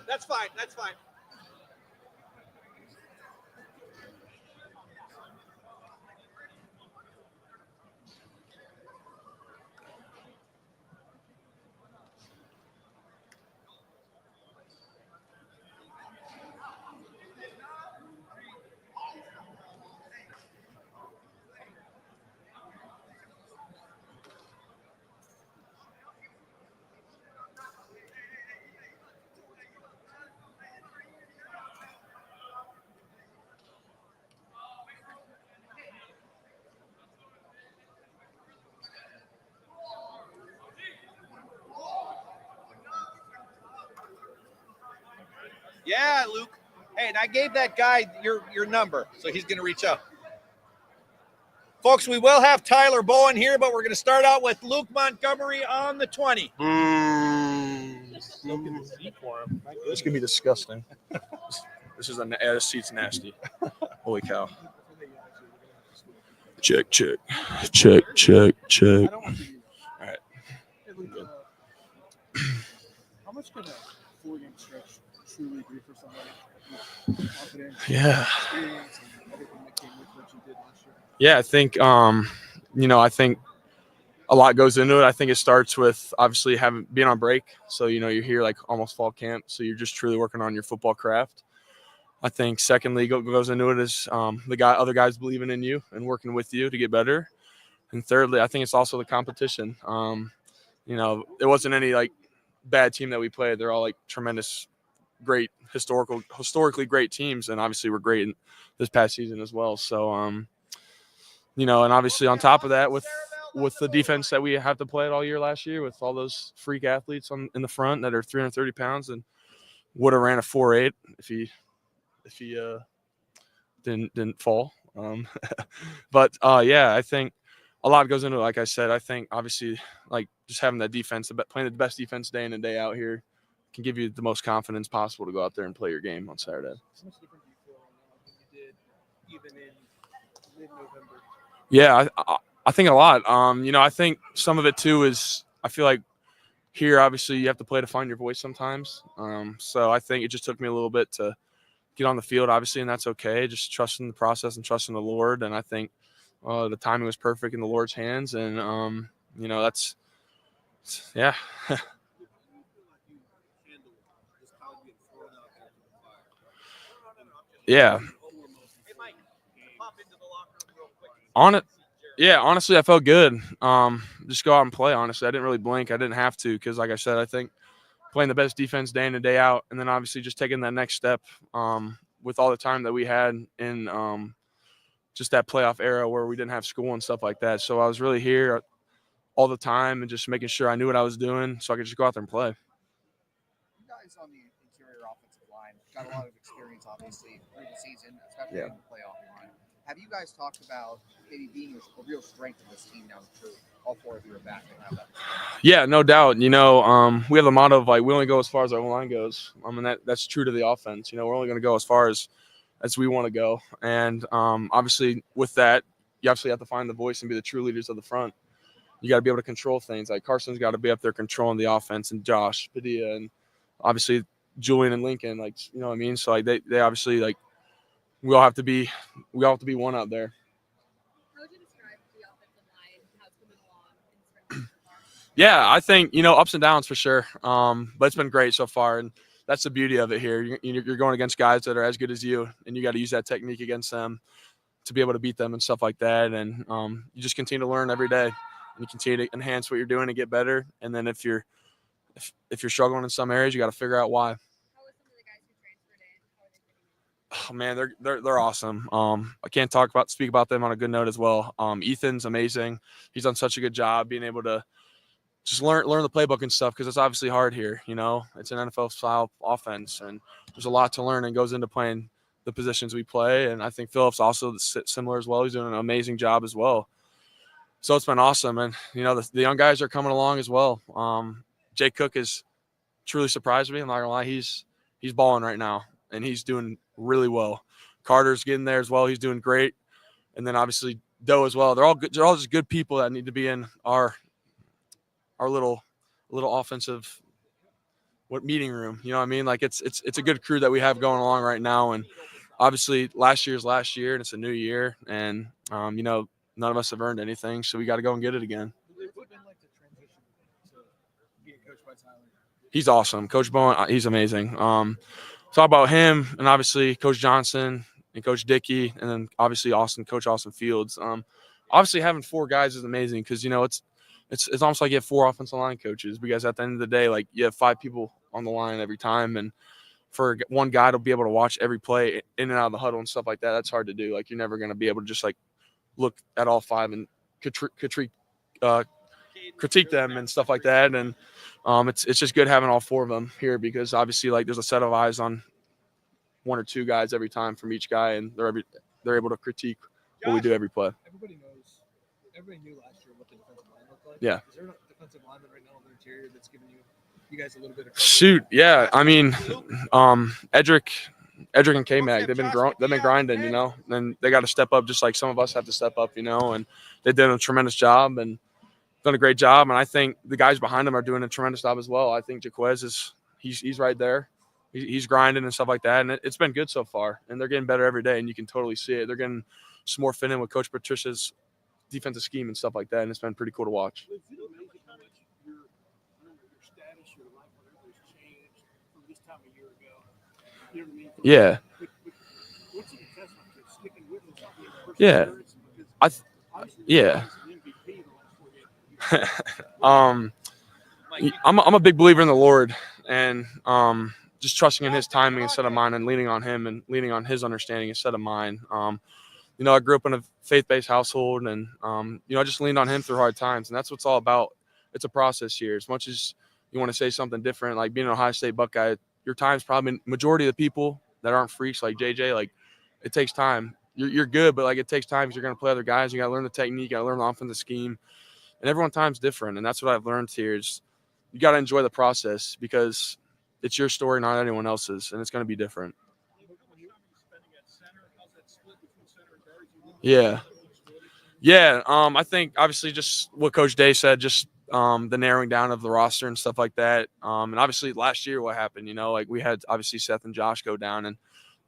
That's fine. That's fine. Yeah, Luke. Hey, and I gave that guy your number, so he's going to reach out. Folks, we will have Tyler Bowen here, but we're going to start out with Luke Montgomery on the 20. This is gonna be disgusting. This seat's nasty. Holy cow! Check. All right. How much can a 4-game stretch truly do for somebody? Confidence, Yeah. experience, and everything that came with what you did last year. Yeah, I think I think a lot goes into it. I think it starts with obviously being on break. So you're here like almost fall camp, so you're just truly working on your football craft. I think secondly goes into it is other guys believing in you and working with you to get better. And thirdly, I think it's also the competition. It wasn't any like bad team that we played. They're all like tremendous, great historically great teams, and obviously we're great in this past season as well. So and obviously on top of that with the defense that we have to play it all year last year with all those freak athletes in the front that are 330 pounds and would have ran a 4.8 if he didn't fall. But I think a lot goes into it. Like I said, I think obviously like just having that defense, playing the best defense day in and day out here can give you the most confidence possible to go out there and play your game on Saturday. How much different do you feel than you did even in mid-November? Yeah, I think a lot. I think some of it too is I feel like here obviously you have to play to find your voice sometimes. So I think it just took me a little bit to get on the field, obviously, and that's okay. Just trusting the process and trusting the Lord. And I think the timing was perfect in the Lord's hands. And, that's, yeah. Yeah. Honestly, I felt good. Just go out and play, honestly. I didn't really blink. I didn't have to because, like I said, I think playing the best defense day in and day out, and then obviously just taking that next step with all the time that we had in just that playoff era where we didn't have school and stuff like that. So I was really here all the time and just making sure I knew what I was doing so I could just go out there and play. You guys on the interior offensive line got a lot of experience, obviously, through the season, especially in the playoff line. Have you guys talked about maybe being a real strength of this team now that all four of you are back and have that? Yeah, no doubt. We have the motto of like we only go as far as our line goes. And that's true to the offense. We're only going to go as far as we want to go. And obviously with that, you obviously have to find the voice and be the true leaders of the front. You got to be able to control things. Like Carson's got to be up there controlling the offense, and Josh Padilla, and obviously Julian and Lincoln. Like, you know what I mean? So like they obviously like we all have to be one out there. How would you describe the offensive line, how it's coming along in spring so far? Yeah, I think, ups and downs for sure. But it's been great so far. And that's the beauty of it here. You're going against guys that are as good as you, and you got to use that technique against them to be able to beat them and stuff like that. And you just continue to learn every day, and you continue to enhance what you're doing and get better. And then if you're struggling in some areas, you got to figure out why. How are some of the guys who transferred in? How are they fitting in? Oh man, they're awesome. I can't speak about them on a good note as well. Ethan's amazing. He's done such a good job being able to just learn the playbook and stuff, because it's obviously hard here. It's an NFL style offense, and there's a lot to learn and goes into playing the positions we play. And I think Phillip's also similar as well. He's doing an amazing job as well. So it's been awesome. And the young guys are coming along as well. Jake Cook has truly surprised me. I'm not gonna lie, he's balling right now, and he's doing really well. Carter's getting there as well. He's doing great. And then obviously Doe as well. They're all good. They're all just good people that need to be in our little offensive meeting room. You know what I mean? Like it's a good crew that we have going along right now. And obviously last year's last year and it's a new year. And, you know, none of us have earned anything. So we got to go and get it again. What's it been like to transition to being coached by Tyler? He's awesome. Coach Bowen, he's amazing. Talk about him and obviously Coach Johnson and Coach Dickey and then obviously Coach Austin Fields. Obviously having 4 guys is amazing because, you know, it's almost like you have 4 offensive line coaches because at the end of the day, like you have 5 people on the line every time. And for one guy to be able to watch every play in and out of the huddle and stuff like that, that's hard to do. Like you're never going to be able to just like look at all 5 and critique them and stuff like that. And it's just good having all 4 of them here because obviously like there's a set of eyes on 1 or 2 guys every time from each guy, and they're able to critique what we do every play. Everybody knew last year what the defensive line looked like. Yeah. Is there a defensive lineman right now on the interior that's giving you guys a little bit of coverage? Shoot, yeah. I mean, Edric and K-Mag, they've been grinding, you know, and they got to step up just like some of us have to step up, you know, and they did a tremendous job and done a great job. And I think the guys behind them are doing a tremendous job as well. I think Jaquez he's right there. He's grinding and stuff like that. And it's been good so far. And they're getting better every day. And you can totally see it. They're getting some more fit in with Coach Patricia's defensive scheme and stuff like that. And it's been pretty cool to watch. Is it amazing how much your status, your life, whatever has changed from this time a year ago? You know what I mean? Yeah. What's the testament to sticking with this? Yeah. Yeah. I'm a big believer in the Lord and just trusting in his timing instead of mine and leaning on him and leaning on his understanding instead of mine. You know, I grew up in a faith-based household and, you know, I just leaned on him through hard times. And that's what it's all about. It's a process here. As much as you want to say something different, like being an Ohio State Buckeye, your time's probably majority of the people that aren't freaks like JJ, like it takes time. You're good, but like it takes time because you're going to play other guys. You got to learn the technique, you got to learn the offensive scheme. And everyone's time's different. And that's what I've learned here is you got to enjoy the process because it's your story, not anyone else's. And it's going to be different. Yeah. Yeah. I think obviously just what Coach Day said, just the narrowing down of the roster and stuff like that. And obviously last year what happened, you know, like we had obviously Seth and Josh go down and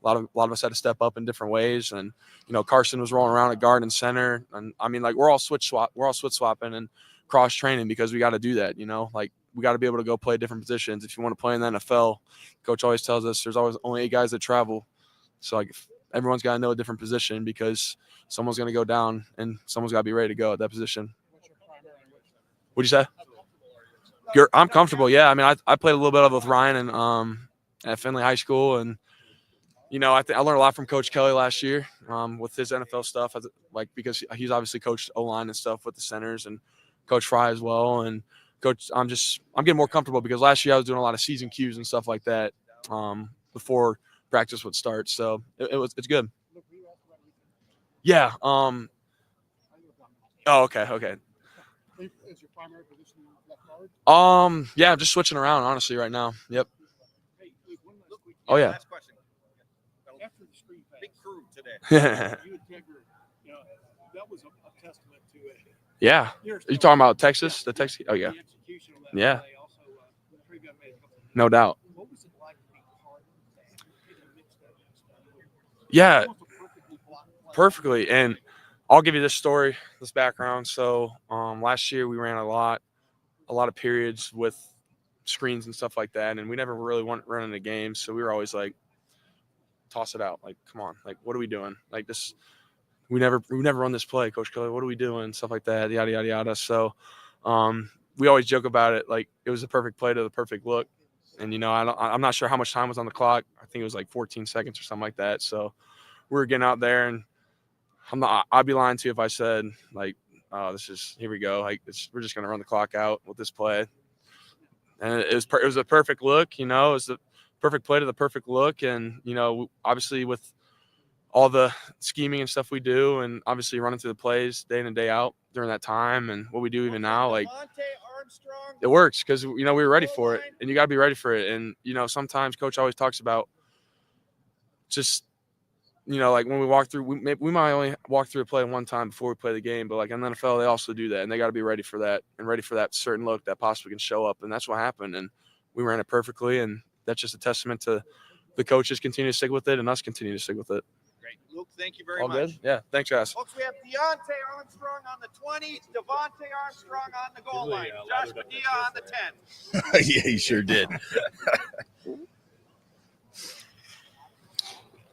a lot of us had to step up in different ways. And, you know, Carson was rolling around at guard and center. And I mean, like we're all switch swapping and cross training because we got to do that, you know, like we got to be able to go play different positions. If you want to play in the NFL, coach always tells us there's always only 8 guys that travel. So like everyone's got to know a different position because someone's going to go down and someone's got to be ready to go at that position. What'd you say? I'm comfortable. Yeah. I mean, I played a little bit of it with Ryan and at Findlay High School. And, you know, I learned a lot from Coach Kelly last year with his NFL stuff, like because he's obviously coached O-line and stuff with the centers and Coach Fry as well. And Coach, I'm getting more comfortable because last year I was doing a lot of season cues and stuff like that before practice would start. So it's good. Yeah. Oh, okay. Is your primary position left guard? Yeah, I'm just switching around honestly right now. Yep. Oh yeah. Last question. After the screen pass, Big crew today. you and Tigger, you know, that was a testament to it. Yeah. Are you talking about Texas? The Texas? Oh yeah. The execution on that Yeah. play also, pretty good made a couple of No doubt. What was it like to be part of that? Mix that stuff? Yeah. Almost a perfectly blocked play. Perfectly. And I'll give you this story, this background. So last year we ran a lot of periods with screens and stuff like that, and we never really went running the games. So we were always like, toss it out. Like, come on, like what are we doing? Like this, we never run this play, Coach Kelly. What are we doing? Stuff like that, yada yada yada. So we always joke about it, like it was a perfect play to the perfect look. And you know, I'm not sure how much time was on the clock. I think it was like 14 seconds or something like that. So we were getting out there, and I'd be lying to you if I said like, oh, here we go. Like we're just gonna run the clock out with this play. And it was a perfect look, you know. It was the perfect play to the perfect look, and you know, obviously with all the scheming and stuff we do, and obviously running through the plays day in and day out during that time, and what we do even now, like Deontae Armstrong. it works because you know we were ready for it, and you got to be ready for it. And you know, sometimes Coach always talks about just, you know, like when we walk through, we might only walk through a play one time before we play the game, but like in the NFL, they also do that, and they got to be ready for that and ready for that certain look that possibly can show up, and that's what happened. And we ran it perfectly, and that's just a testament to the coaches continue to stick with it and us continue to stick with it. Great. Luke, thank you very All much. good? Yeah, thanks, guys. Folks, we have Deontae Armstrong on the 20, Deontae Armstrong on the goal line, Josh Padilla on the 10. Yeah, he sure did.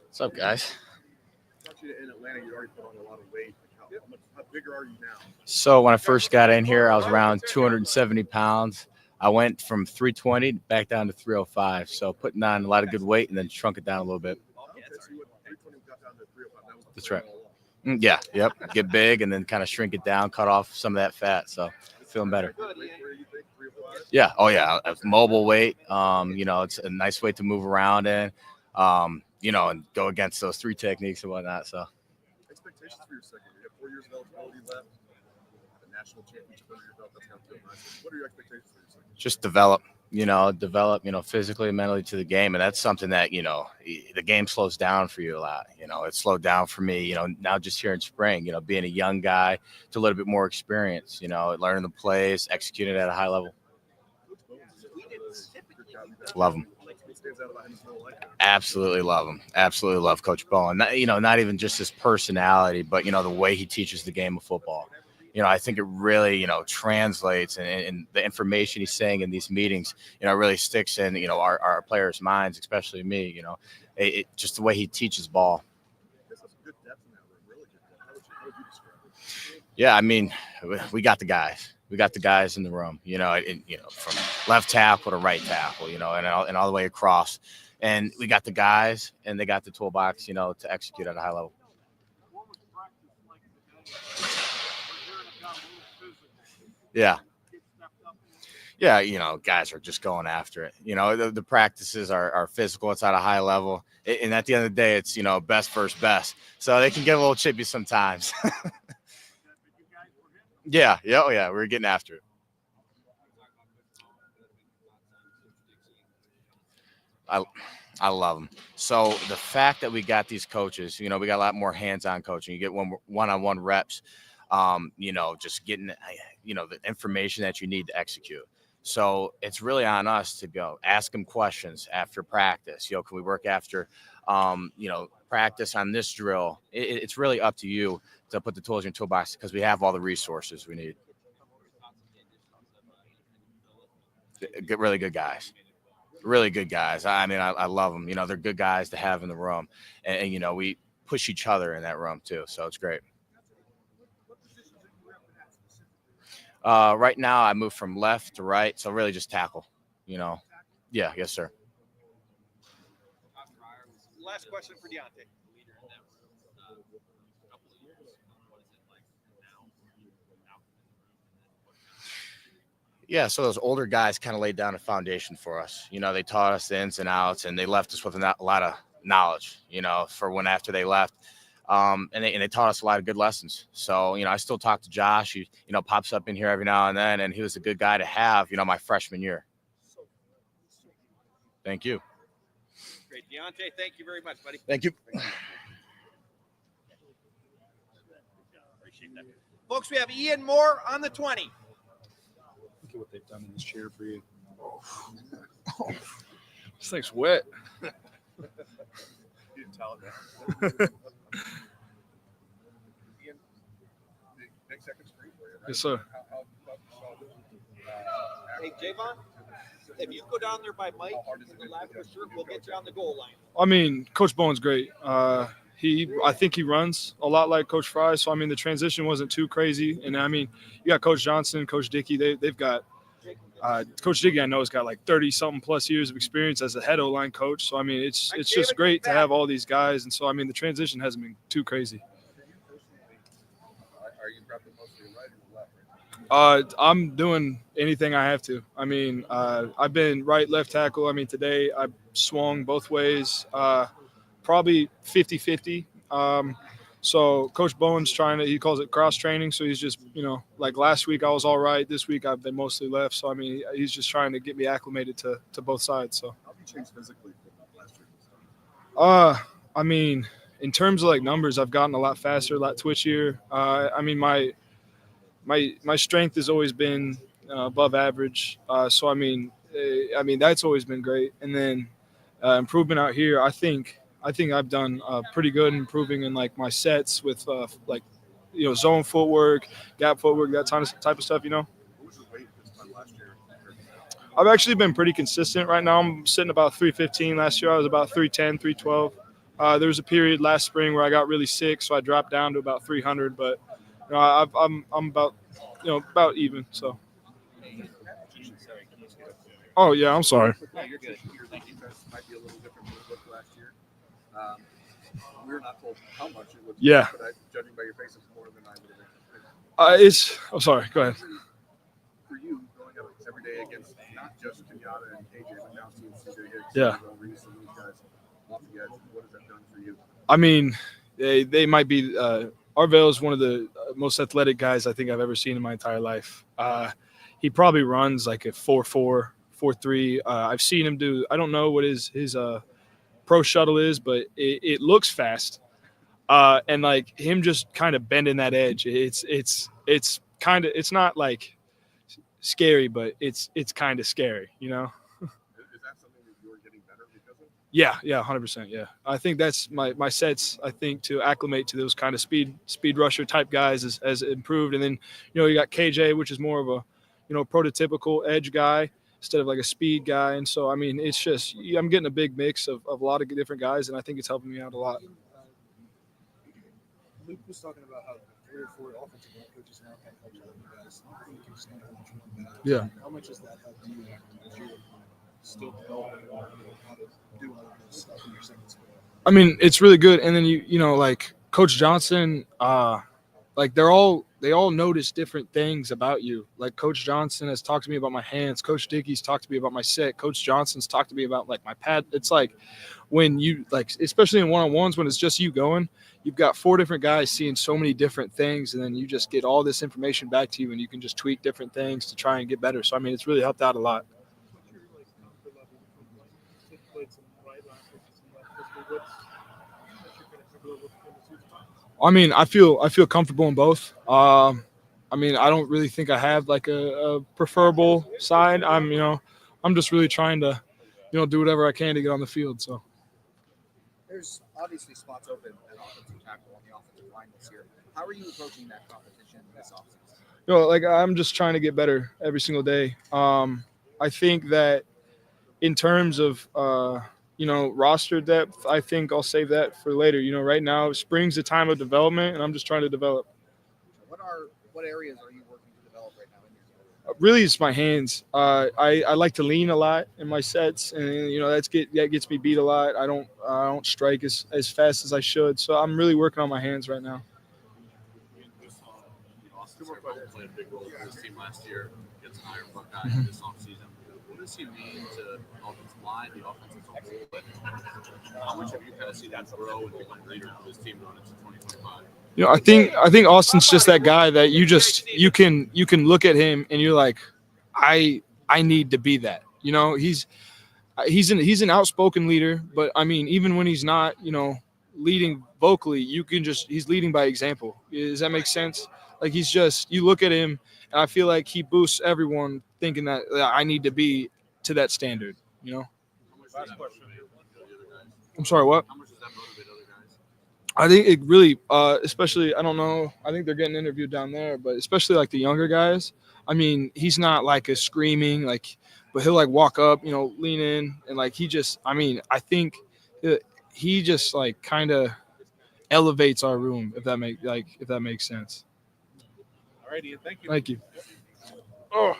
What's up, guys? In Atlanta, you already put on a lot of weight. How bigger are you now? So when I first got in here, I was around 270 pounds. I went from 320 back down to 305. So putting on a lot of good weight and then shrunk it down a little bit. That's right. Yeah, yep. Get big and then kind of shrink it down, cut off some of that fat. So feeling better. Yeah. Oh, yeah. Mobile weight. It's a nice way to move around in, and go against those 3 techniques and whatnot. So. Expectations for your second year. You have 4 years of eligibility left. The national championship under your belt. That's got to feel nice. What are your expectations for your second year? Just develop, physically and mentally to the game. And that's something that, the game slows down for you a lot. It slowed down for me, now just here in spring, being a young guy to a little bit more experience, learning the plays, executing at a high level. Love him. Absolutely love him. Absolutely love Coach Bowen. Not even just his personality, but, the way he teaches the game of football. I think it really, translates and the information he's saying in these meetings, really sticks in, our players' minds, especially me, it just the way he teaches ball. Yeah, I mean, we got the guys. We got the guys in the room, from left tackle to right tackle, and all the way across. And we got the guys, and they got the toolbox, to execute at a high level. Yeah. Yeah, guys are just going after it. The practices are physical. It's at a high level. And at the end of the day, it's, best versus best. So they can get a little chippy sometimes. Yeah. Oh, yeah. We're getting after it. I love them. So the fact that we got these coaches, we got a lot more hands-on coaching. You get one-on-one reps, just getting, the information that you need to execute. So it's really on us to go ask them questions after practice. Can we work after, practice on this drill? It's really up to you to put the tools in your toolbox because we have all the resources we need. Really good guys. Really good guys. I mean, I love them. They're good guys to have in the room. And we push each other in that room too. So it's great. Right now, I move from left to right. So really just tackle, Yeah. Yes, sir. Last question for Deontae. Yeah, so those older guys kind of laid down a foundation for us. They taught us the ins and outs, and they left us with a lot of knowledge, for when after they left. And they taught us a lot of good lessons. So, I still talk to Josh, who, pops up in here every now and then, and he was a good guy to have, my freshman year. Thank you. Great. Deontae, thank you very much, buddy. Thank you. Appreciate that. Folks, we have Ian Moore on the 20. Look at what they've done in this chair for you. This thing's wet. You didn't tell it that. Next second screen for you, right? Yes, sir. Hey, Javon, if you go down there by Mike in the left for sure, we'll get you on the goal line. I mean, Coach Bowen's great. I think he runs a lot like Coach Fry. So, I mean, the transition wasn't too crazy. And, I mean, you got Coach Johnson, Coach Dickey. They've got Coach Dickey, I know, has got like 30-something plus years of experience as a head O-line coach. So, I mean, it's just great to have all these guys. And so, I mean, the transition hasn't been too crazy. Are you prepping mostly right or left? I'm doing anything I have to. I mean, I've been right, left tackle. I mean, today I swung both ways. Probably 50-50. So Coach Bowen's he calls it cross training. So he's just, like last week I was all right. This week I've been mostly left. So, I mean, he's just trying to get me acclimated to both sides. So. How have you changed physically from last year? I mean, in terms of like numbers, I've gotten a lot faster, a lot twitchier. I mean, my strength has always been above average. So, I mean, I mean, that's always been great. And then improvement out here, I think I've done pretty good improving in like my sets with like zone footwork, gap footwork, that type of stuff. What was your weight this time last year? I've actually been pretty consistent right now. I'm sitting about 315. Last year I was about 310, 312. There was a period last spring where I got really sick, so I dropped down to about 300. But I'm about about even. So. Oh yeah, I'm sorry. No, you're good. Your defense might be a little different than it looked last year. We're not told how much it was. Yeah. But judging by your face, it's more than I would have expected. Oh, sorry. Go ahead. For you, going up every day against not just Kenyatta and AJ, but now seeing CJ Hicks, Yeah. Reese, and these guys off the edge, what has that done for you? I mean, they might be. Arvell is one of the most athletic guys I think I've ever seen in my entire life. He probably runs like a 4.4, 4.3. I've seen him do. I don't know what his pro shuttle is, but it looks fast. And like him just kind of bending that edge. It's kind of, it's not like scary, but it's kind of scary, Is that something that you're getting better because of? Yeah, 100%. Yeah, I think that's my sets. I think to acclimate to those kind of speed rusher type guys has improved. And then you got KJ, which is more of a prototypical edge guy instead of like a speed guy. And so I mean, it's just I'm getting a big mix of a lot of different guys, and I think it's helping me out a lot. Luke was talking about how 3 or 4 offensive line coaches now have helped you guys think and stand on much more better. Yeah. How much has that helped you as you're still developing how to do all of this stuff in your second spell? I mean, it's really good. And then like Coach Johnson, like they all notice different things about you. Like Coach Johnson has talked to me about my hands. Coach Dickey's talked to me about my set. Coach Johnson's talked to me about like my pad. It's like when you like, especially in one-on-ones, when it's just you going, you've got 4 different guys seeing so many different things, and then you just get all this information back to you, and you can just tweak different things to try and get better. So I mean, it's really helped out a lot. What's your comfort level with you played some right linebackers and some left tackles, what's your kind of comfort level between the 2 spots? I mean, I feel comfortable in both. I mean, I don't really think I have like a preferable side. I'm just really trying to, do whatever I can to get on the field. So. There's obviously spots open at offensive tackle on the offensive line this year. How are you approaching that competition this offseason? Like I'm just trying to get better every single day. I think that in terms of roster depth, I think I'll save that for later. Right now spring's the time of development, and I'm just trying to develop. What areas are you working to develop right now in your career? Really, it's my hands. I like to lean a lot in my sets, and that gets me beat a lot. I don't strike as fast as I should, so I'm really working on my hands right now. Austin played a big role for this team last year against an Iron Buckeye this offseason. What does he mean to the offensive line, the offense as a whole, and how much have you kind of seen that grow and become a leader for this team going into 2025? I think Austin's just that guy that you can look at him and you're like, I need to be that. He's an outspoken leader, but I mean, even when he's not, leading vocally, he's leading by example. Does that make sense? Like you look at him and I feel like he boosts everyone thinking that I need to be to that standard, Last question. I'm sorry, what? How much does that motivate other guys? I think it really, especially, I don't know, I think they're getting interviewed down there, but especially like the younger guys. I mean, he's not like a screaming, but he'll like walk up, lean in, and like I think he just like kind of elevates our room, if that makes sense. All right, Ian, thank you. Thank you. Oh.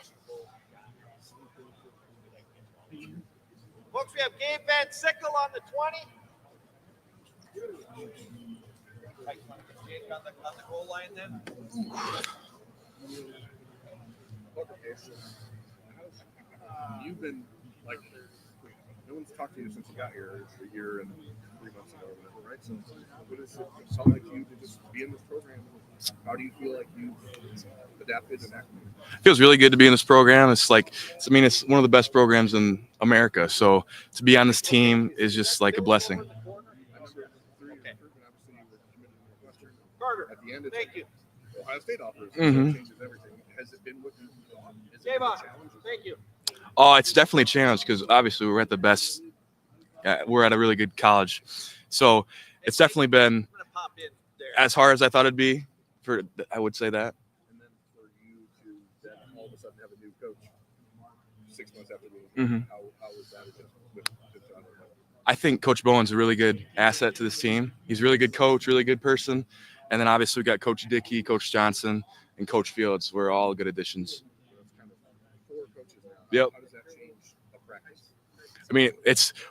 Folks, we have Gabe VanSickle on the 20. On the goal line then. You've been like, no one's talked to you since you got here a year and 3 months ago, right? So, what does it sound like to you to just be in this program? How do you feel like you've adapted and acclimated? It feels really good to be in this program. It's one of the best programs in America. So to be on this team is just like a blessing. At the end, it's Thank you. Ohio State offers Mhm. changes everything. Has it been what you thought? Is it Dave a on. challenge? Thank you. Oh, it's definitely a challenge because obviously we're at the best. We're at a really good college, so it's definitely been as hard as I thought it'd be. I would say that. And then for you to then all of a sudden have a new coach 6 months after being Mhm. how was that with John? I think Coach Bowen's a really good asset to this team. He's a really good coach, really good person, and then obviously we got Coach Dickey, Coach Johnson, and Coach Fields. We're all good additions. That's kind of 4 coaches now. Yep. How does that change a practice? I mean,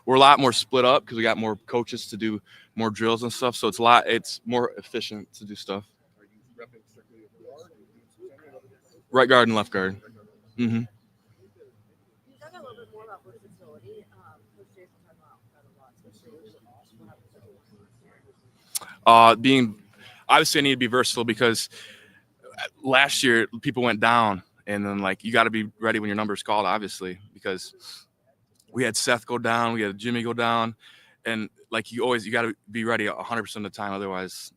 we're a lot more split up because we got more coaches to do more drills and stuff. So it's more efficient to do stuff. Are you repping strictly at guard? Are you doing some center? Right guard and left guard. Mm-hmm. Can you talk a little bit more about versatility? Coach Jason talked about that a lot, especially with what happened Being obviously I need to be versatile because last year people went down, and then like you got to be ready when your number's called, obviously, because we had Seth go down, we had Jimmy go down, and like you got to be ready 100% of the time. Otherwise,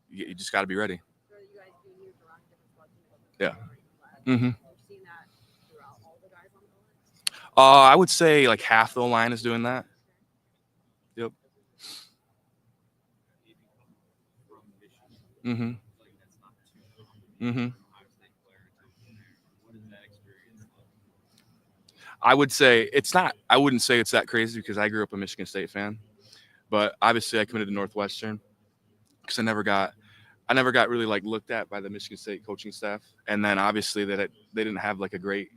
you just got to be ready. So you guys do use around different spots. Yeah. Mm-hmm. You've seen that throughout all the guys on the line? I would say like half the line is doing that. Yep. Mm-hmm. Mm-hmm. I wouldn't say it's that crazy because I grew up a Michigan State fan, but obviously I committed to Northwestern because I never got really like looked at by the Michigan State coaching staff, and then obviously they didn't have like a great.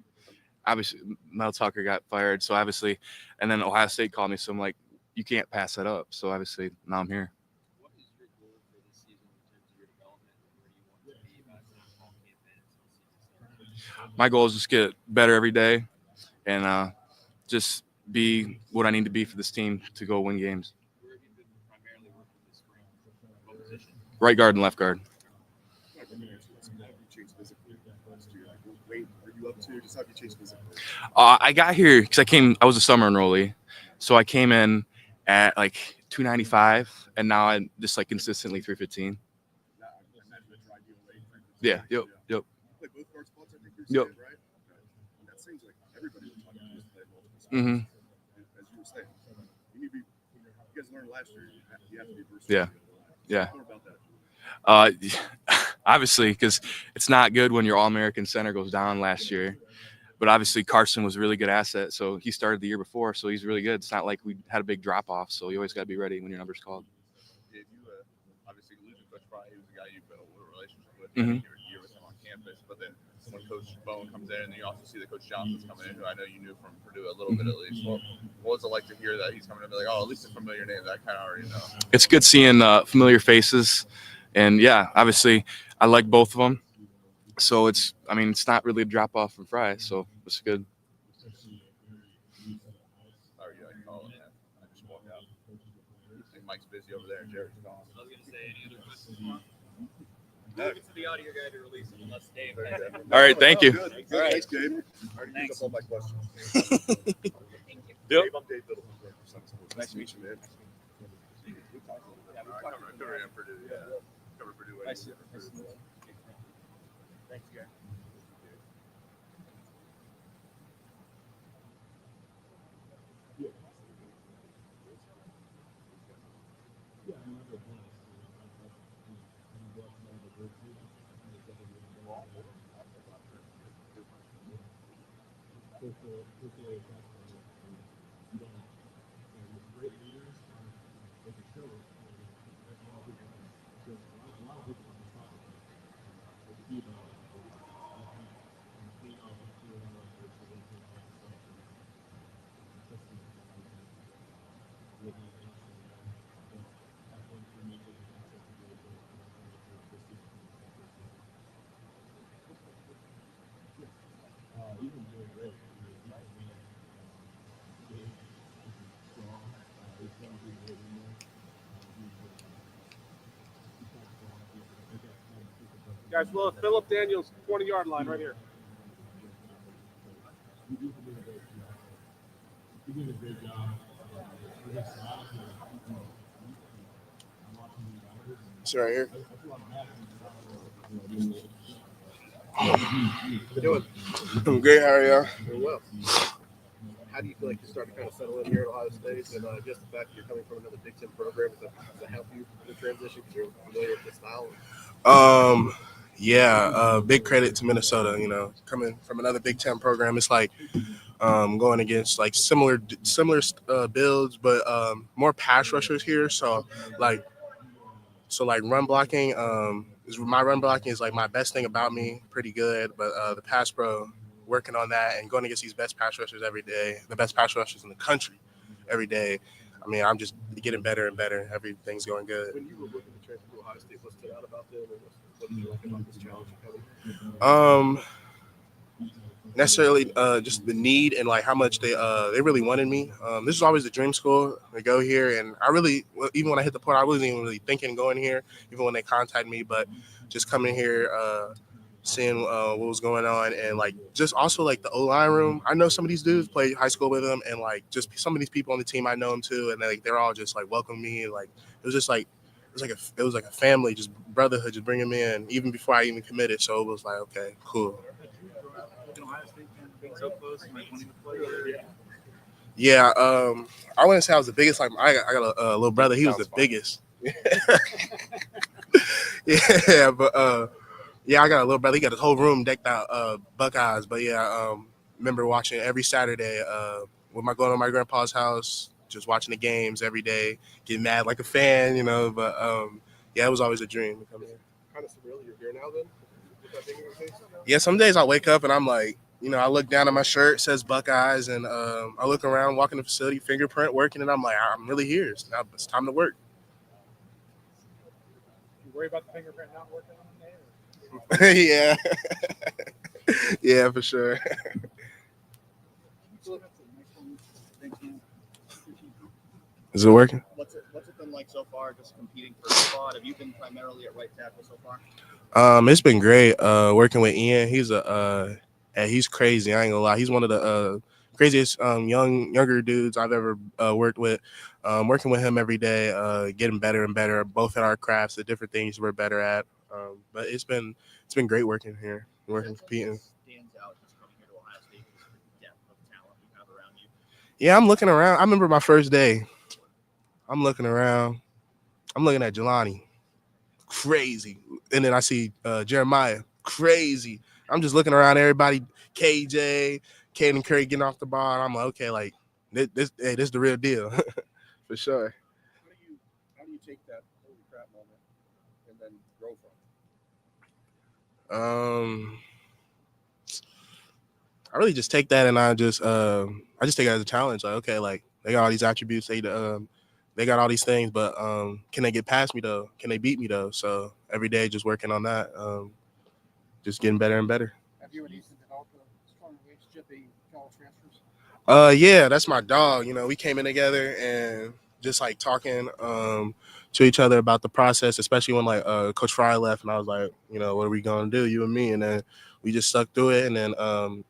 Obviously, Mel Tucker got fired, so obviously, and then Ohio State called me, so I'm like, you can't pass that up. So obviously, now I'm here. What is your goal for this season in terms of your development, and where do you want to be by the time fall camp ends and the season starts? My goal is just get better every day, and just be what I need to be for this team to go win games. Where have you been primarily working this spring? What position? Right guard and left guard. I got here because I was a summer enrollee, so I came in at like 295, and now I'm just like consistently 315. Yeah. Yep. Like both guard spots, I think you're Yep. saying, right? That seems like everybody was talking about this play multiple spots. Mm-hmm. As you were saying, you guys learned last year, you have to be versatile. Yeah. Yeah. More about that. Obviously, because it's not good when your All-American center goes down last year. But obviously, Carson was a really good asset, so he started the year before, so he's really good. It's not like we had a big drop-off, so you always got to be ready when your number's called. Yeah, you obviously losing Coach Fry, he was a guy you've built a little relationship with. Mhm. You're with him on campus, but then when Coach Bowen comes in, and you also see that Coach Johnson's coming in, who I know you knew from Purdue a little bit at least. Well, what was it like to hear that he's coming in and be like, oh, at least a familiar name that I kind of already know? It's good seeing familiar faces, and yeah, obviously, I like both of them. So it's not really a drop-off from Fry, so it's good. Sorry, I call it that. I just walked out. I think Mike's busy over there, and Jared's gone. I was going to say, any other questions? Moving to the audio guy to release it, unless Dave has it. All right, thank you. Good. All right. Thanks, Gabe. I already used up all my questions. Thank you. Dave, I'm Dave Biddle. Nice to meet you, man. Yeah, we I talked cover him Purdue. Yeah. Cover Purdue. Nice to meet you. Thanks, guys. Guys, Philip Daniels, 20-yard line right here. Sit right here. How you doing? I'm great. How are you? Doing well. how do you feel like you're starting to kind of settle in here at Ohio State? And just the fact that you're coming from another Big Ten program, does that help you in the transition because you're familiar with the style? Big credit to Minnesota. You know, coming from another Big Ten program, it's like going against like similar builds, but more pass rushers here. So run blocking. My run blocking is like my best thing about me, pretty good. But the pass pro, working on that and going against these best pass rushers every day, the best pass rushers in the country every day. I mean, I'm just getting better and better. Everything's going good. When you were looking to transfer to Ohio State, what stood out about them, and what did you like about this challenge coming? Necessarily just the need and like how much they really wanted me. This is always a dream school to go here, and even when I hit the point, I wasn't even really thinking going here, even when they contacted me. But just coming here, seeing what was going on, and like just also like the O-line room. I know some of these dudes, played high school with them, and like just some of these people on the team I know them too, and like they're all just like welcoming me. And, like it was like a family, just brotherhood, just bringing me in even before I even committed. So it was like, okay, cool. Yeah, I wouldn't say I was the biggest. Like I got a little brother. He was the biggest. Yeah, but yeah, I got a little brother. He got his whole room decked out Buckeyes. But yeah, remember watching every Saturday going to my grandpa's house, just watching the games every day, getting mad like a fan, you know. But yeah, it was always a dream to come here. Kind of surreal. You're here now, then. With that thing in your face? Yeah, some days I wake up and I'm like, you know, I look down at my shirt, it says Buckeyes, and I look around, walking the facility, fingerprint working, and I'm like, I'm really here. It's time to work. You worry about the fingerprint not working on the day? Yeah. Yeah, for sure. Is it working? What's it been like so far, just competing for a spot? Have you been primarily at right tackle so far? It's been great working with Ian. He's crazy. I ain't gonna lie. He's one of the craziest younger dudes I've ever worked with. Working with him every day, getting better and better, both at our crafts, the different things we're better at. But it's been great working here, competing. Stands out just coming here to Ohio State with the depth of talent you have around you. Yeah, I'm looking around. I remember my first day. I'm looking around. I'm looking at Jelani. Crazy. And then I see Jeremiah. Crazy. I'm just looking around everybody, KJ, Caden Curry getting off the ball. And I'm like, okay, like this is the real deal. For sure. How do you take that holy crap moment and then grow from it? I really just take that and I just take it as a challenge. Like, okay, like they got all these attributes, they got all these things, but can they get past me though? Can they beat me though? So every day just working on that, just getting better and better. Have you and Ethan developed a strong relationship being college transfers? Yeah, that's my dog. You know, we came in together and just like talking to each other about the process, especially when like Coach Fry left, and I was like, you know, what are we gonna do, you and me? And then we just stuck through it. And then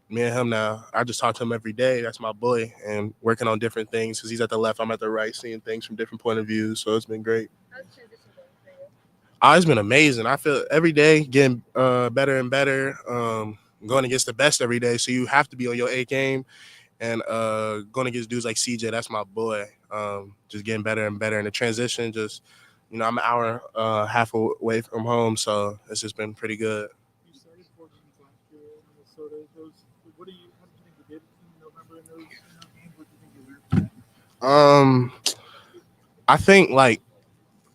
me and him now, I just talk to him every day. That's my boy, and working on different things because he's at the left, I'm at the right, seeing things from different point of views. So it's been great. How's transition going for you? It's been amazing. I feel every day getting better and better, going against the best every day. So you have to be on your A game. And going against dudes like CJ, that's my boy. Just getting better and better. And the transition, just, you know, I'm an hour half away from home, so it's just been pretty good. You started 4 games last year in Minnesota. How do you think you did in November in those games? What do you think you learned? I think, like,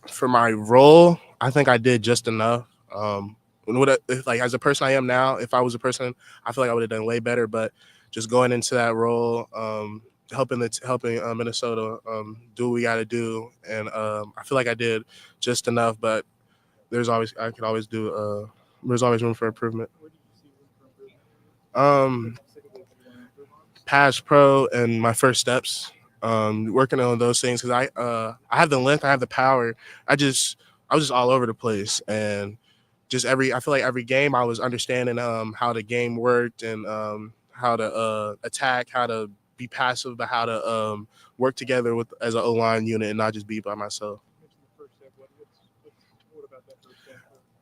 for my role, I think I did just enough. Like, as a person I am now, if I was a person, I feel like I would have done way better. But just going into that role, helping Minnesota do what we got to do, and I feel like I did just enough. But there's always room for improvement. Pass pro and my first steps, working on those things because I have the length, I have the power. I was just all over the place, and just I feel like every game I was understanding how the game worked and how to attack, how to be passive, but how to work together as an O-line unit and not just be by myself.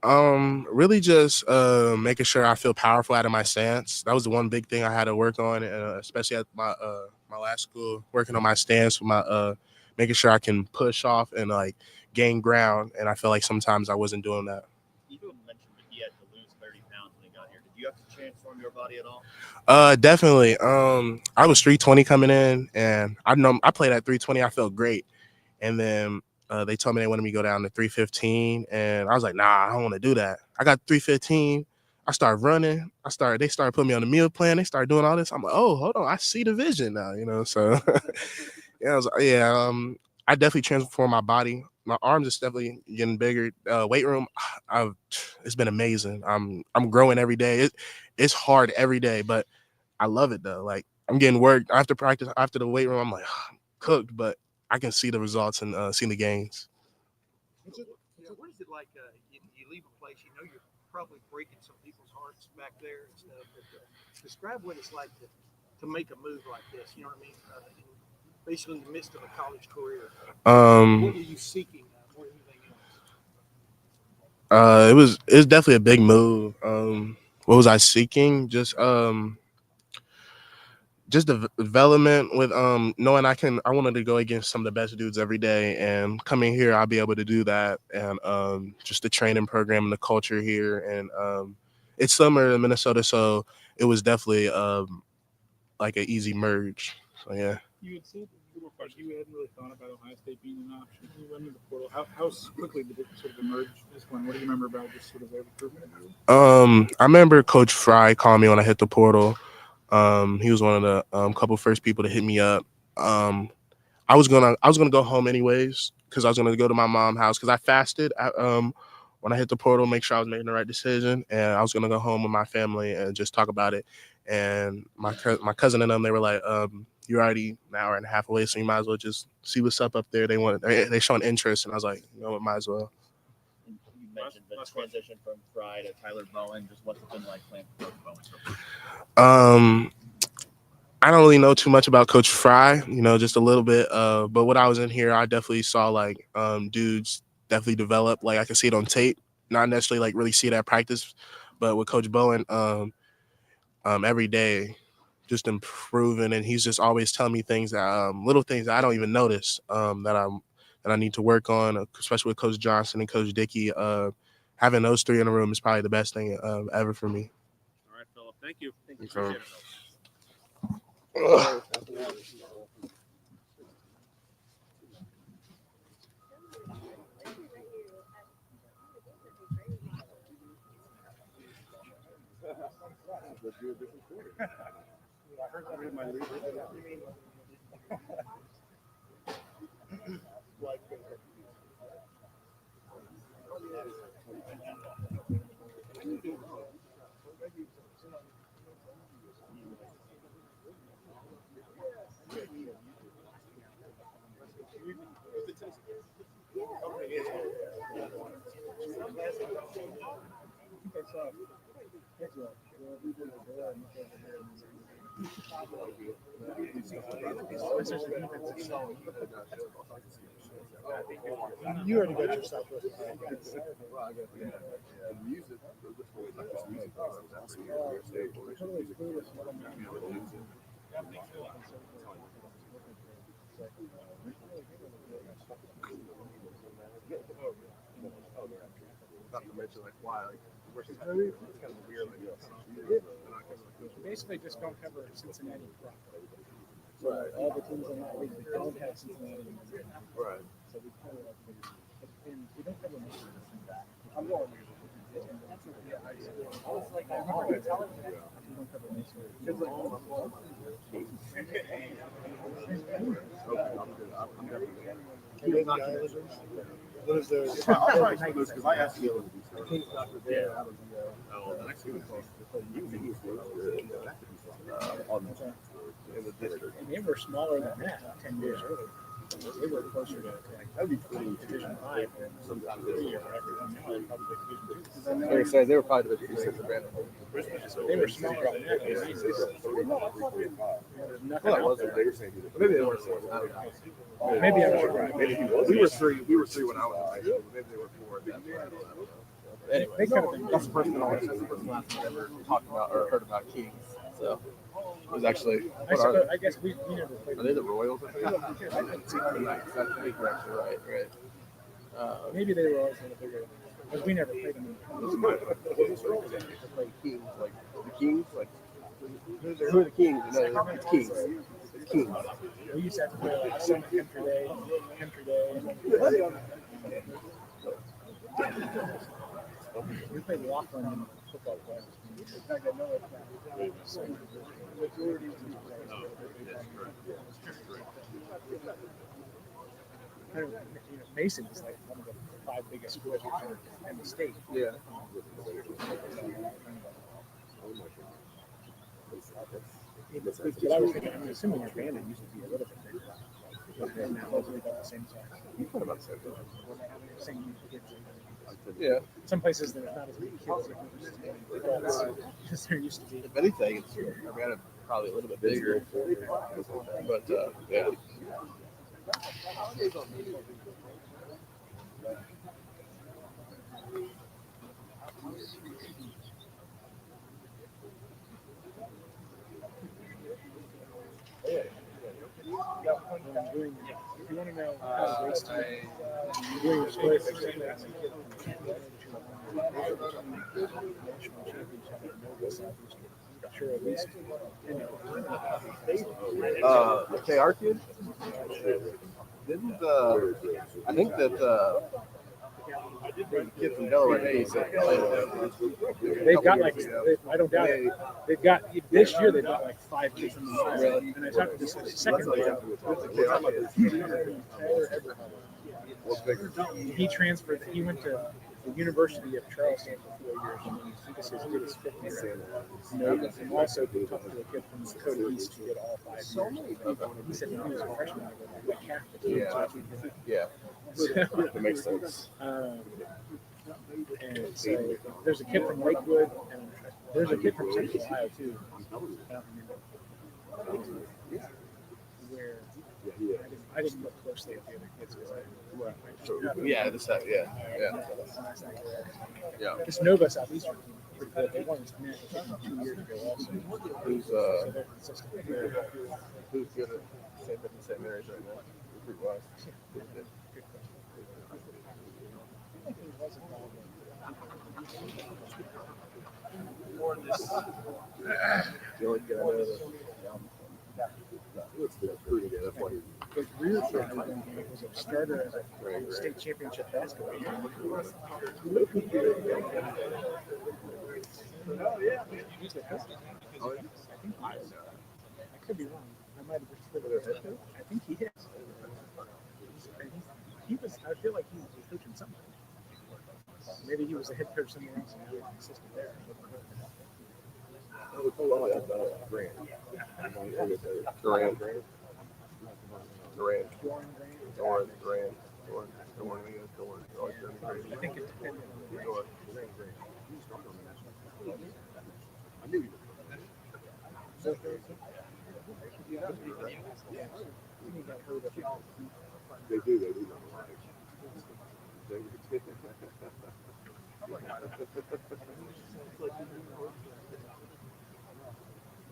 Really just making sure I feel powerful out of my stance. That was the one big thing I had to work on, especially at my my last school, working on my stance, with my making sure I can push off and like gain ground. And I feel like sometimes I wasn't doing that. You mentioned that he had to lose 30 pounds when he got here. Did you have to transform your body at all? Definitely. I was 320 coming in, and I played at 320. I felt great, and then they told me they wanted me to go down to 315, and I was like, nah, I don't want to do that. I got 315. I started running. They started putting me on the meal plan. They started doing all this. I'm like, oh, hold on, I see the vision now, So yeah, I definitely transformed my body. My arms is definitely getting bigger. Weight room, it's been amazing. I'm growing every day. It's hard every day, but I love it though. Like I'm getting work after practice, after the weight room. I'm like I'm cooked, but I can see the results and seeing the gains. What is it like? You leave a place, you're probably breaking some people's hearts back there and stuff. But, describe what it's like to make a move like this. You know what I mean? Basically, in the midst of a college career. What are you seeking more than anything else? It was definitely a big move. What was I seeking? Just development with knowing I wanted to go against some of the best dudes every day, and coming here I'll be able to do that, and just the training program and the culture here, and it's summer in Minnesota, so it was definitely like an easy merge. So yeah. You had said you hadn't really thought about Ohio State being an option. You went into the portal. How quickly did it sort of emerge this one? What do you remember about just sort of their recruitment? I remember Coach Fry calling me when I hit the portal. He was one of the couple first people to hit me up. I was gonna go home anyways because I was gonna go to my mom's house because I fasted when I hit the portal, make sure I was making the right decision, and I was gonna go home with my family and just talk about it. And my cousin and them, they were like, "You're already an hour and a half away, so you might as well just see what's up there." They showing interest, and I was like, might as well. You mentioned the transition from Fry to Tyler Bowen. Just what's it been like playing for Coach Bowen? I don't really know too much about Coach Fry, just a little bit. But when I was in here, I definitely saw like dudes definitely develop. Like I could see it on tape, not necessarily like really see it at practice, but with Coach Bowen, every day, just improving, and he's just always telling me things that little things that I don't even notice that I need to work on, especially with Coach Johnson and Coach Dickey. Having those three in a room is probably the best thing ever for me. All right, Philip. Thank you. Okay. You already got yourself with it. Not to mention like why it's kind of weird. Basically, just don't cover Cincinnati properly. Right. All the teams in that league don't have Cincinnati. Right. So we kind of and we don't cover most of them. I'm going. What is there? Because I asked you the next week. And they were smaller than that 10 years earlier. They were closer to Division 5 sometimes 3 or whatever. They were probably the They were smaller than that. Maybe they weren't. I don't know. Maybe I was right. Maybe he was. We were three when I was in high school. Maybe they were 4. Anyway, that's the first thing I ever talked about or heard about Kings. So it was actually. I guess we never played. Are they the Royals? I think you're actually right. Maybe they were always a little bigger, because we never played them. Kings, like the Kings, like who are the Kings? No, it's Kings. It's Kings. We used to have to play like Summit Country Day. We played Laughlin in football players. In fact, I know it's Mason is like one of the 5 biggest schools in the state. Yeah. But I was thinking, I'm assuming Urbana used to be a little bit bigger. But now it's about the same size. About the Same kids. Yeah. Some places there's not as many kids as there used to be. If anything, it's Urbana probably a little bit bigger. But yeah. If you want to know how to race team, doing your split, Okay, our kid didn't. I think that the kid from Delaware Days. They've got like, I don't doubt it. They've got this year. They've got like 5 kids from the Really? And I talked to this second year. He transferred. He went to the University of Charleston for 4 years. I guess he did his 5th year. And also he talked to a kid from Dakota East who did all 5 years. He said when he was a freshman, like half the team. Yeah. That makes sense. And so there's a kid from Lakewood, and there's a kid from Central Ohio too. I don't remember where. I didn't look closely at the other kids because Yeah, this time, yeah. This Nova Southeastern team, they won this national championship 2 years ago also. Who's So they're consistent. who's good at St. Mary's right now? Recruit wise. The only kid I know But Greer was a starter as a state championship basketball game. He's the coach. I could be wrong. I might have just put it. I think he is. He was. I feel like he was coaching something. Maybe he was a head coach somewhere else and he was an assistant there. I think it depended on I knew you. They do.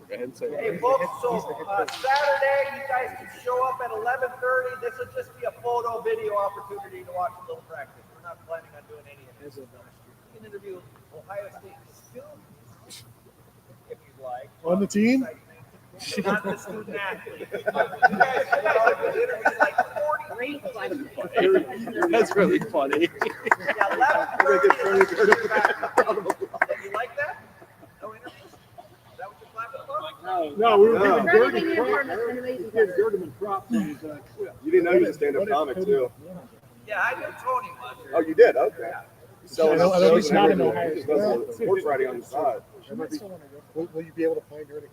Hey, folks, so Saturday, you guys can show up at 11:30. This will just be a photo video opportunity to watch a little practice. We're not planning on doing any of this. You can interview Ohio State students, if you'd like. On the team? Not the student athlete. You guys could interview like 40. That's really funny. Yeah, 11:30. You like that? No interviews? Is that what you're clapping about? No, we were Giving Gerdeman props on his clip. You didn't know he was a stand-up comic too. Yeah, I knew Tony was. Oh, you did? Okay. So he's not in Ohio State. does sports writing on the side. Will you be able to find her again?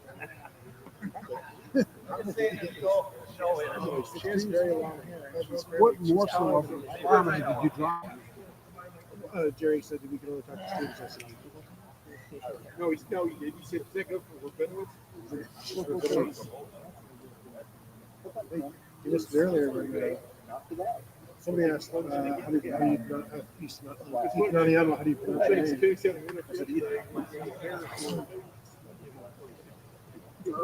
I'm saying if you go show interview. She has very long hair. What more so of harmony did you drop? Jerry said that we could only talk to students. I said, No, you did. You said pick up for Benowitz. He was earlier. Somebody asked, how do you pronounce your name? Why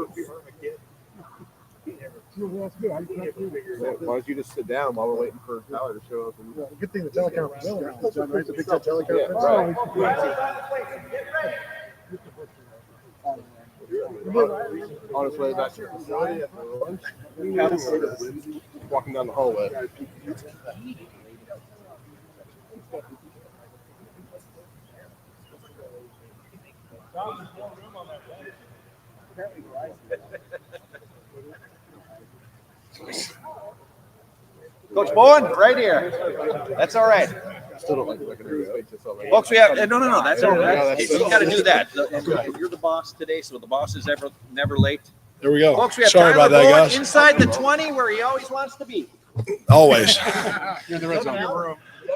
don't you just sit down while we're waiting for Tyler to show up? And... Good thing the teleconference is done, right? The big teleconference. On his way back to the facility after lunch, walking down the hallway. Coach Bowen, right here. That's all right. Still don't like this already. Folks, we have no. That's all right. You got to do that. You're the boss today, so the boss is never late. There we go. Folks, we have Sorry Tyler about that, Bowen guys. inside the 20, where he always wants to be. Always. You're in the red zone. Your room is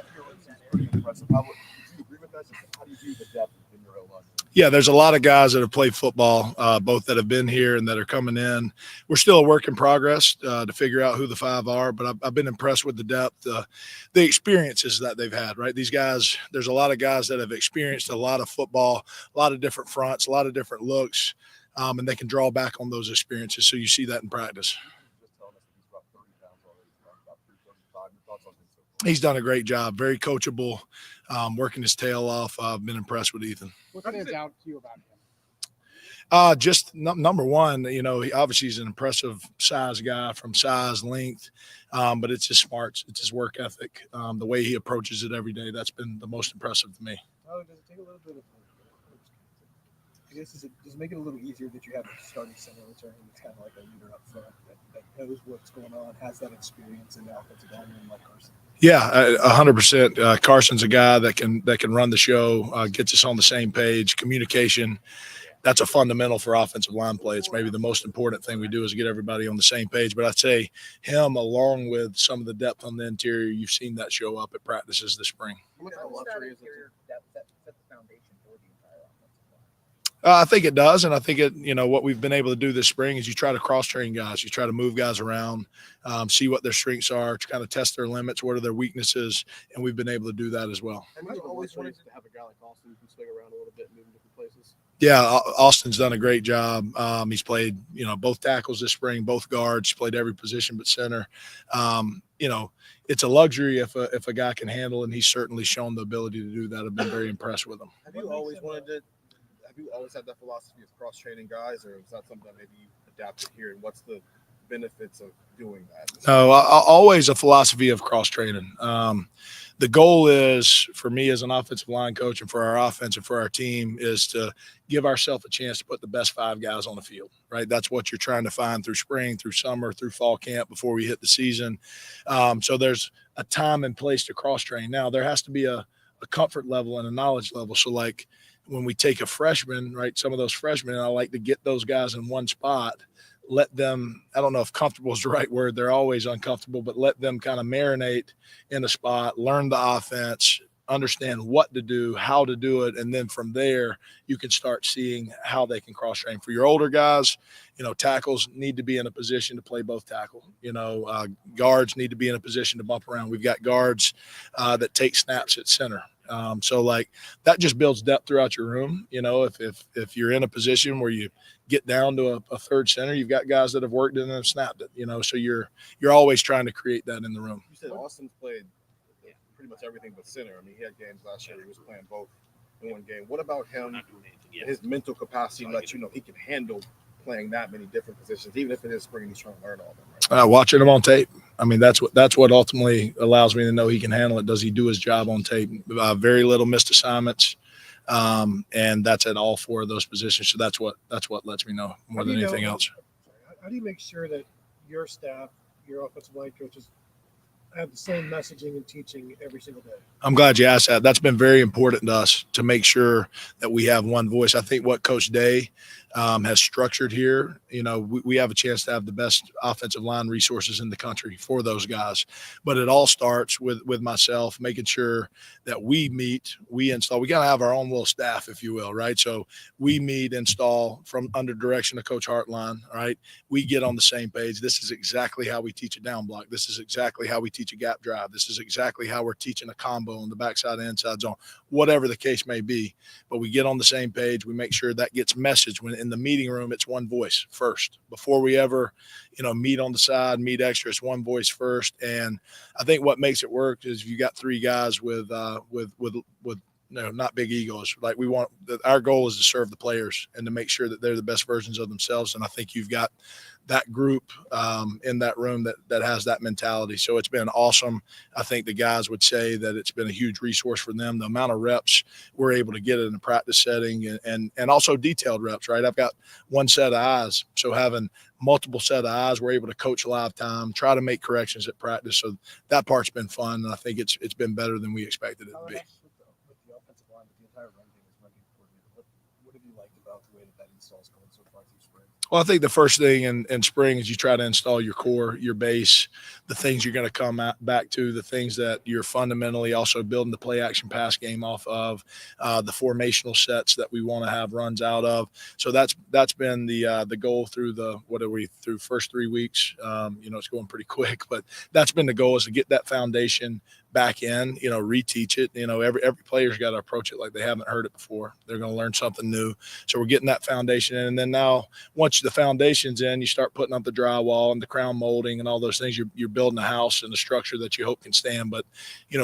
pretty impressive. How do you agree with that? How do you view the depth in your own line? Yeah, there's a lot of guys that have played football, both that have been here and that are coming in. We're still a work in progress to figure out who the five are, but I've been impressed with the depth, the experiences that they've had, right? These guys, there's a lot of guys that have experienced a lot of football, a lot of different fronts, a lot of different looks, and they can draw back on those experiences. So you see that in practice. He's done a great job, very coachable, working his tail off. I've been impressed with Ethan. What stands out to you about him? Just number one, he obviously he's an impressive size guy from size, length, but it's his smarts, it's his work ethic, the way he approaches it every day. That's been the most impressive to me. Oh, does it take a little bit of? I guess does it make it a little easier that you have a starting center return that's kind of like a leader up front that knows what's going on, has that experience in the offensive line like Carson? Yeah, 100%. Carson's a guy that can run the show, gets us on the same page. Communication, that's a fundamental for offensive line play. It's maybe the most important thing we do is get everybody on the same page. But I'd say him, along with some of the depth on the interior, you've seen that show up at practices this spring. How much of a luxury is it that set the foundation for the entire offensive line? I think it does, and I think what we've been able to do this spring is you try to cross-train guys. You try to move guys around, see what their strengths are, to kind of test their limits, what are their weaknesses, and we've been able to do that as well. And you always wanted to have a guy like Austin who can swing around a little bit and move in different places. Yeah, Austin's done a great job. He's played, both tackles this spring, both guards, played every position but center. It's a luxury if a guy can handle, and he's certainly shown the ability to do that. I've been very impressed with him. Have you always had that philosophy of cross-training guys, or is that something that maybe you adapted here? And what's the benefits of doing that? No, always a philosophy of cross-training. The goal is, for me as an offensive line coach and for our offense and for our team, is to give ourselves a chance to put the best five guys on the field, right? That's what you're trying to find through spring, through summer, through fall camp before we hit the season. So there's a time and place to cross-train. Now, there has to be a comfort level and a knowledge level. So, like, when we take a freshman, right, some of those freshmen, I like to get those guys in one spot, let them, I don't know if comfortable is the right word, they're always uncomfortable, but let them kind of marinate in a spot, learn the offense, understand what to do, how to do it, and then from there you can start seeing how they can cross-train. For your older guys, tackles need to be in a position to play both tackle. Guards need to be in a position to bump around. We've got guards that take snaps at center. So like that just builds depth throughout your room. If you're in a position where you get down to a third center, you've got guys that have worked it and have snapped it, so you're always trying to create that in the room. You said Austin's played pretty much everything but center. I mean, he had games last year he was playing both in one game. What about him, his mental capacity lets you know he can handle playing that many different positions, even if it is spring, he's trying to learn all of them, right? Watching him on tape. I mean, that's what ultimately allows me to know he can handle it. Does he do his job on tape? Very little missed assignments, and that's at all four of those positions. So that's what lets me know more than anything else. How do you make sure that your staff, your offensive line coaches, have the same messaging and teaching every single day? I'm glad you asked that. That's been very important to us to make sure that we have one voice. I think what Coach Day has structured here, we have a chance to have the best offensive line resources in the country for those guys. But it all starts with myself, making sure that we meet, we install. We got to have our own little staff, if you will, right? So we meet, install from under direction of Coach Hartline, right? We get on the same page. This is exactly how we teach a down block. This is exactly how we teach teach a gap drive. This is exactly how we're teaching a combo on the backside and inside zone, whatever the case may be. But we get on the same page. We make sure that gets messaged. When in the meeting room, it's one voice first. Before we ever, meet on the side, meet extra, it's one voice first. And I think what makes it work is you got three guys with not big egos. Like our goal is to serve the players and to make sure that they're the best versions of themselves. And I think you've got that group in that room that has that mentality. So it's been awesome. I think the guys would say that it's been a huge resource for them. The amount of reps we're able to get in a practice setting and also detailed reps, right? I've got one set of eyes. So having multiple set of eyes, we're able to coach live time, try to make corrections at practice. So that part's been fun. And I think it's been better than we expected it to be. What have you liked about the way that install's going so far through spring? Well, I think the first thing in spring is you try to install your core, your base, the things you're going to come back to, the things that you're fundamentally also building the play action pass game off of, the formational sets that we want to have runs out of. So that's been the goal through through first 3 weeks. It's going pretty quick, but that's been the goal, is to get that foundation back in, reteach it. Every player's got to approach it like they haven't heard it before. They're going to learn something new. So we're getting that foundation in. And then now, once the foundation's in, you start putting up the drywall and the crown molding and all those things. You're building a house and a structure that you hope can stand. But,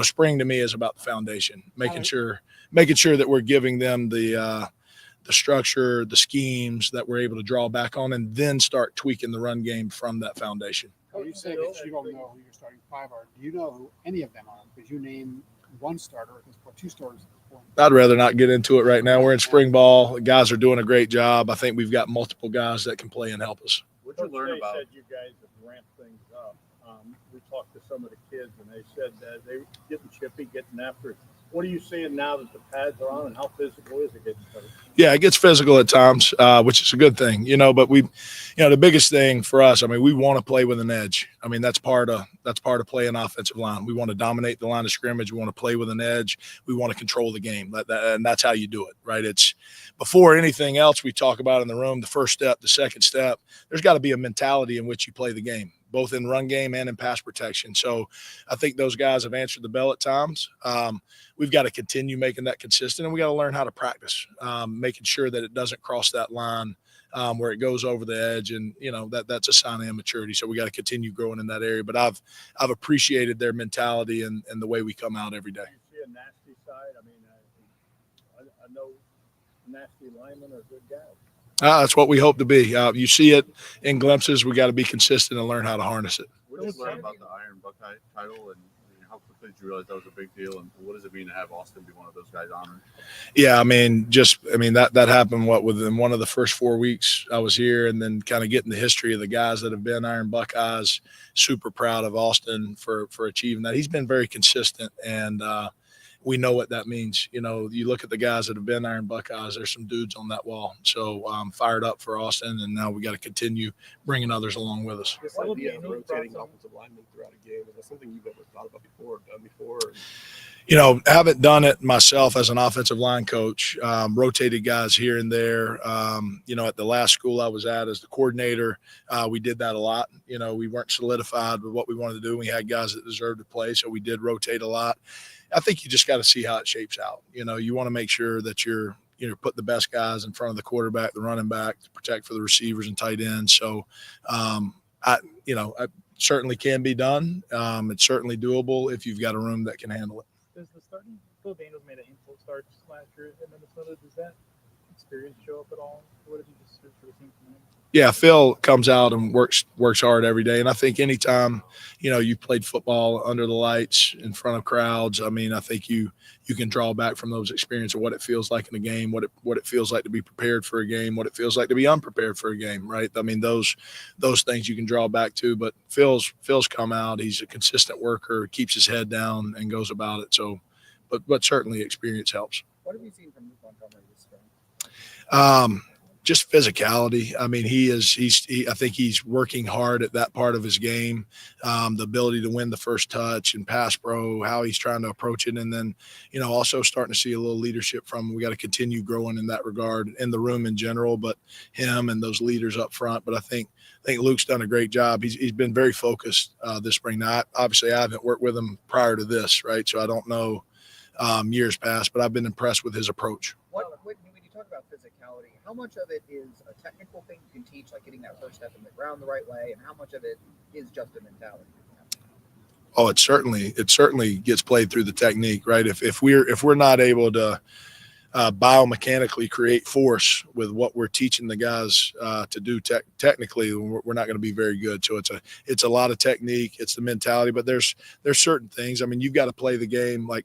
spring to me is about the foundation, making sure that we're giving them the structure, the schemes that we're able to draw back on, and then start tweaking the run game from that foundation. You say that you don't know who your starting five are. Do you know who any of them are? Because you name one starter, or two starters at this point. I'd rather not get into it right now. We're in spring ball. The guys are doing a great job. I think we've got multiple guys that can play and help us. What did you learn about? Said you guys have ramped things up. We talked to some of the kids, and they said that they were getting chippy, getting after it. What are you seeing now that the pads are on, and how physical is it getting started? Yeah, it gets physical at times, which is a good thing, but the biggest thing for us, we want to play with an edge. That's part of playing offensive line. We want to dominate the line of scrimmage. We want to play with an edge. We want to control the game. And that's how you do it, right? It's before anything else we talk about in the room, the first step, the second step, there's got to be a mentality in which you play the game, both in run game and in pass protection. So I think those guys have answered the bell at times. We've got to continue making that consistent, and we got to learn how to practice, making sure that it doesn't cross that line where it goes over the edge. And, that's a sign of immaturity. So we got to continue growing in that area. But I've appreciated their mentality and the way we come out every day. You see a nasty side? I know nasty linemen are good guys. That's what we hope to be. You see it in glimpses. We got to be consistent and learn how to harness it. What did you learn about the Iron Buckeye title, and how quickly did you realize that was a big deal, and what does it mean to have Austin be one of those guys honored? Yeah, that happened within one of the first 4 weeks I was here, and then kind of getting the history of the guys that have been Iron Buckeyes. Super proud of Austin for achieving that. He's been very consistent, and we know what that means. You look at the guys that have been Iron Buckeyes, there's some dudes on that wall. So I'm fired up for Austin, and now we got to continue bringing others along with us. This idea of rotating offensive linemen throughout a game, is that something you've ever thought about before, done before? Haven't done it myself as an offensive line coach, rotated guys here and there. At the last school I was at as the coordinator, we did that a lot. We weren't solidified with what we wanted to do. We had guys that deserved to play, so we did rotate a lot. I think you just got to see how it shapes out. You want to make sure that you're put the best guys in front of the quarterback, the running back, to protect for the receivers and tight ends. So, it certainly can be done. It's certainly doable if you've got a room that can handle it. Does the starting Phil Daniels made a handful of starts last year in Minnesota? Does that experience show up at all? What have you just heard for the team from him? Yeah, Phil comes out and works hard every day. And I think anytime, you played football under the lights in front of crowds, I think you can draw back from those experiences of what it feels like in a game, what it feels like to be prepared for a game, what it feels like to be unprepared for a game, right? Those things you can draw back to. But Phil's come out. He's a consistent worker, keeps his head down and goes about it. So, but certainly experience helps. What have you seen from Montgomery this spring? just physicality. I mean, I think he's working hard at that part of his game, the ability to win the first touch and pass pro, how he's trying to approach it. And then, also starting to see a little leadership from him. We got to continue growing in that regard in the room in general, but him and those leaders up front. But I think Luke's done a great job. He's been very focused this spring. Now, obviously, I haven't worked with him prior to this, right? So I don't know years past, but I've been impressed with his approach. When you talk about physicality, how much of it is a technical thing you can teach, like getting that first step in the ground the right way, and how much of it is just a mentality? Oh, it certainly gets played through the technique, right? If we're not able to biomechanically create force with what we're teaching the guys to do technically, we're not going to be very good. So it's a lot of technique, it's the mentality, but there's certain things. I mean, you've got to play the game like,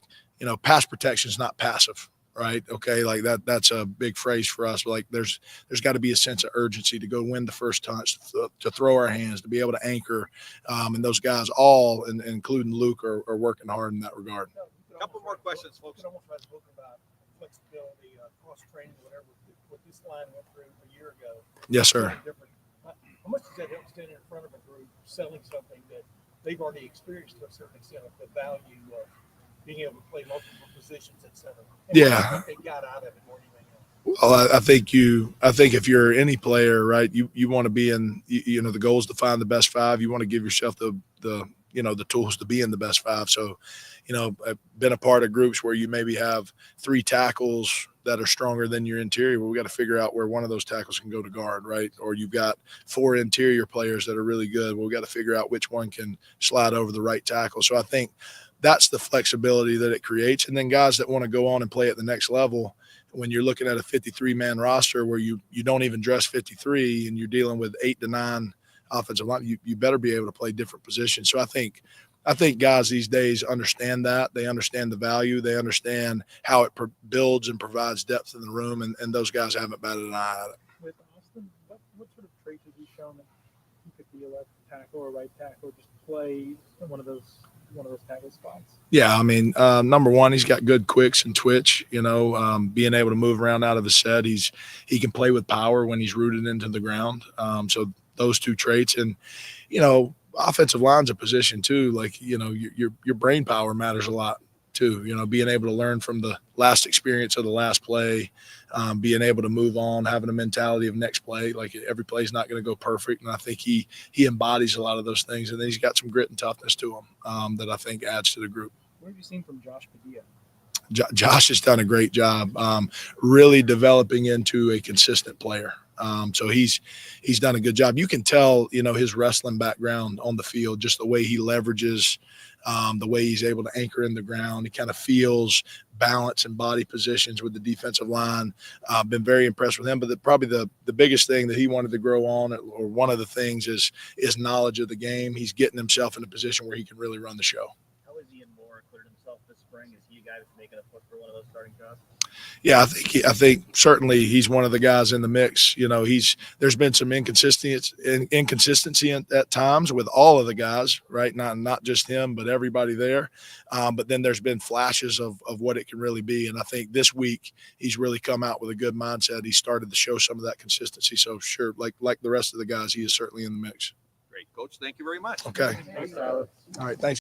pass protection is not passive. Right. Okay. Like that's a big phrase for us. But like there's got to be a sense of urgency to go win the first touch, to throw our hands, to be able to anchor. And those guys all, including Luke, are working hard in that regard. A couple more questions, folks. I almost read a book about flexibility, cross training, whatever, what this line went through a year ago. Yes, sir. How much does that help standing in front of a group, selling something that they've already experienced to a certain extent, of the value of being able to play multiple positions, et cetera? Yeah. They got out of it more than Well, I think if you're any player, right, you want to be in, the goal is to find the best five. You want to give yourself the tools to be in the best five. So, I've been a part of groups where you maybe have 3 tackles that are stronger than your interior. Well, we got to figure out where one of those tackles can go to guard, right? Or you've got 4 interior players that are really good. Well, we got to figure out which one can slide over the right tackle. So I think that's the flexibility that it creates. And then guys that want to go on and play at the next level, when you're looking at a 53-man roster where you don't even dress 53 and you're dealing with 8 to 9 offensive line, you better be able to play different positions. So I think guys these days understand that. They understand the value. They understand how it builds and provides depth in the room, and those guys haven't batted an eye at it. With Austin, what sort of traits have you shown that you could be a left tackle or right tackle, just play one of those tackle spots? Yeah, I mean, number one, he's got good quicks and twitch. Being able to move around out of his set. He can play with power when he's rooted into the ground. So those 2 traits, and offensive line's a position too. Like your brain power matters a lot too. Being able to learn from the last experience of the last play, being able to move on, having a mentality of next play. Like every play is not going to go perfect, and I think he embodies a lot of those things. And then he's got some grit and toughness to him that I think adds to the group. What have you seen from Josh Padilla? Josh has done a great job, really developing into a consistent player. So he's done a good job. You can tell, his wrestling background on the field, just the way he leverages, the way he's able to anchor in the ground. He kind of feels balance and body positions with the defensive line. Been very impressed with him. But probably the biggest thing that he wanted to grow on, or one of the things, is knowledge of the game. He's getting himself in a position where he can really run the show. How is Ian Moore cleared himself this spring? Is he a guy that's making a push for one of those starting jobs? Yeah, I think certainly he's one of the guys in the mix. There's been some inconsistency at times with all of the guys, right? Not just him, but everybody there. But then there's been flashes of what it can really be. And I think this week he's really come out with a good mindset. He started to show some of that consistency. So sure, like the rest of the guys, he is certainly in the mix. Great, Coach. Thank you very much. Okay. Thanks, Tyler. All right. Thanks.